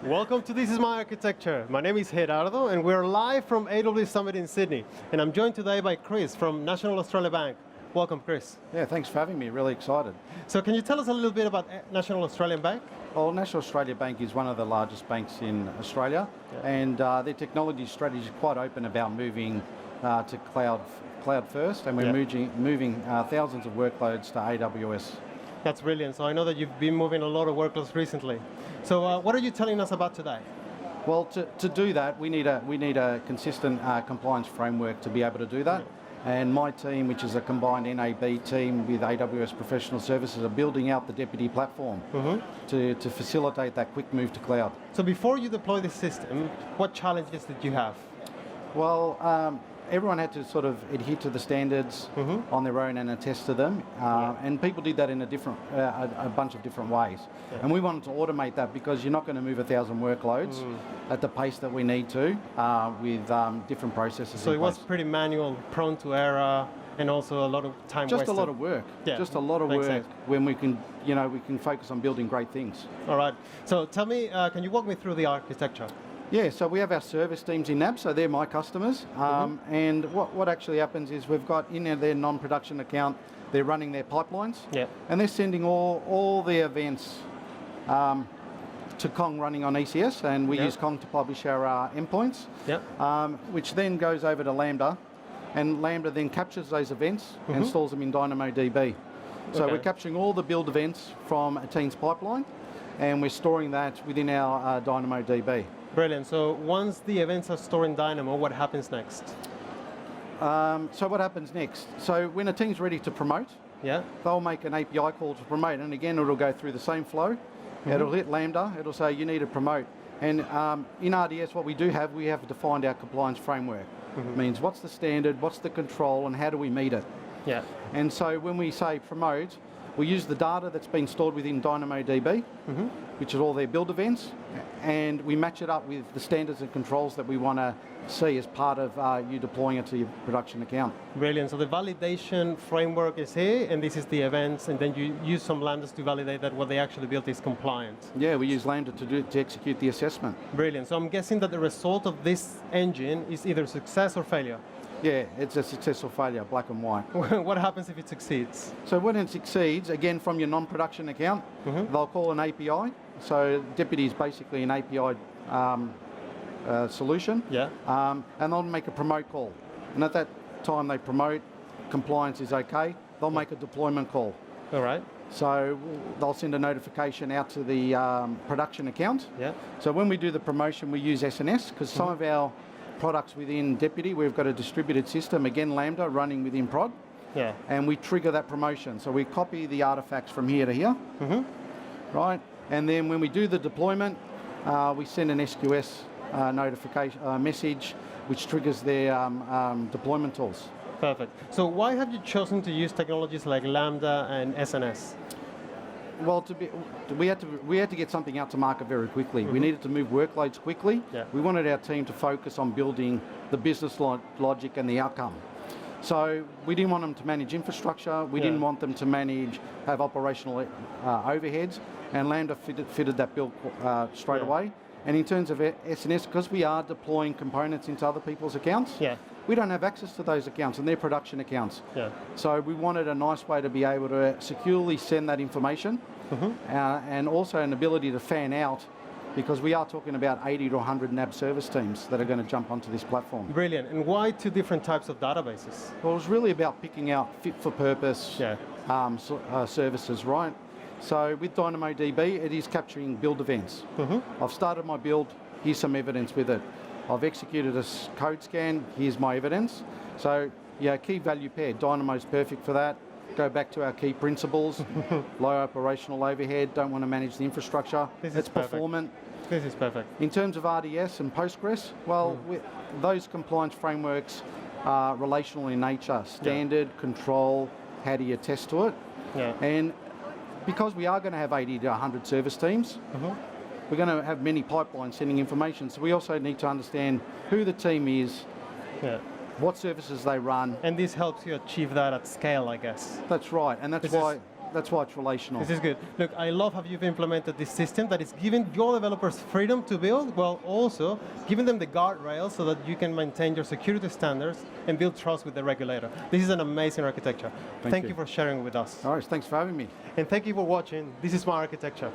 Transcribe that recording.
Welcome to This Is My Architecture. My name is Gerardo and we're live from AWS Summit in Sydney. And I'm joined today by Chris from National Australia Bank. Welcome, Chris. Yeah, thanks for having me. Really excited. So can you tell us a little bit about National Australian Bank? Well, National Australia Bank is one of the largest banks in Australia, and their technology strategy is quite open about moving to cloud first, and we're moving thousands of workloads to AWS. That's brilliant. So I know that you've been moving a lot of workloads recently. So what are you telling us about today? Well, to do that, we need a consistent compliance framework to be able to do that. And my team, which is a combined NAB team with AWS Professional Services, are building out the Deputy platform to facilitate that quick move to cloud. So before you deploy the system, what challenges did you have? Well, everyone had to sort of adhere to the standards on their own and attest to them, and people did that in a bunch of different ways. And we wanted to automate that because you're not going to move 1,000 workloads at the pace that we need to with different processes. So it was pretty manual, prone to error, and also a lot of time wasted. Just a lot of work. Yeah. Just a lot of work when we can, we can focus on building great things. All right. So tell me, can you walk me through the architecture? Yeah, so we have our service teams in NAB, so they're my customers. And what actually happens is we've got in their non-production account, they're running their pipelines, and they're sending all the events to Kong running on ECS, and we use Kong to publish our endpoints, which then goes over to Lambda, and Lambda then captures those events and stores them in DynamoDB. So we're capturing all the build events from a team's pipeline, and we're storing that within our DynamoDB. Brilliant. So once the events are stored in Dynamo, what happens next? So what happens next? So when a team's ready to promote, they'll make an API call to promote, and again it'll go through the same flow. It'll hit Lambda, it'll say you need to promote. And in RDS what we have defined our compliance framework. It means what's the standard, what's the control, and how do we meet it? And so when we say promote, we use the data that's been stored within DynamoDB, which is all their build events, and we match it up with the standards and controls that we want to see as part of you deploying it to your production account. Brilliant. So the validation framework is here, and this is the events, and then you use some Lambdas to validate that what they actually built is compliant. Yeah, we use Lambda to execute the assessment. Brilliant. So I'm guessing that the result of this engine is either success or failure. Yeah, it's a success or failure, black and white. What happens if it succeeds? So when it succeeds, again from your non-production account, they'll call an API. So Deputy is basically an API solution. And they'll make a promote call. And at that time they promote, compliance is okay, they'll make a deployment call. All right. So they'll send a notification out to the production account. So when we do the promotion, we use SNS, because some of our products within Deputy, we've got a distributed system, again Lambda, running within prod. And we trigger that promotion. So we copy the artifacts from here to here, right? And then when we do the deployment, we send an SQS notification message, which triggers their deployment tools. Perfect. So why have you chosen to use technologies like Lambda and SNS? Well, we had to get something out to market very quickly. We needed to move workloads quickly. We wanted our team to focus on building the business logic and the outcome. So we didn't want them to manage infrastructure. We didn't want them to have operational overheads. And Lambda fitted that bill straight away. And in terms of SNS, because we are deploying components into other people's accounts, we don't have access to those accounts and their production accounts. So we wanted a nice way to be able to securely send that information and also an ability to fan out, because we are talking about 80 to 100 NAB service teams that are going to jump onto this platform. Brilliant. And why two different types of databases? Well, it was really about picking out fit-for-purpose services, right? So with DynamoDB, it is capturing build events. I've started my build, here's some evidence with it. I've executed a code scan, here's my evidence. So key value pair, Dynamo's perfect for that. Go back to our key principles, low operational overhead, don't want to manage the infrastructure. It's performant. This is perfect. In terms of RDS and Postgres, well, those compliance frameworks are relational in nature, standard, control, how do you attest to it? And because we are going to have 80 to 100 service teams, we're going to have many pipelines sending information. So we also need to understand who the team is, what services they run. And this helps you achieve that at scale, I guess. That's right, and that's why that's why it's relational. This is good. Look, I love how you've implemented this system that is giving your developers freedom to build, while also giving them the guardrails so that you can maintain your security standards and build trust with the regulator. This is an amazing architecture. Thank you for sharing with us. All right, thanks for having me. And thank you for watching. This is my architecture.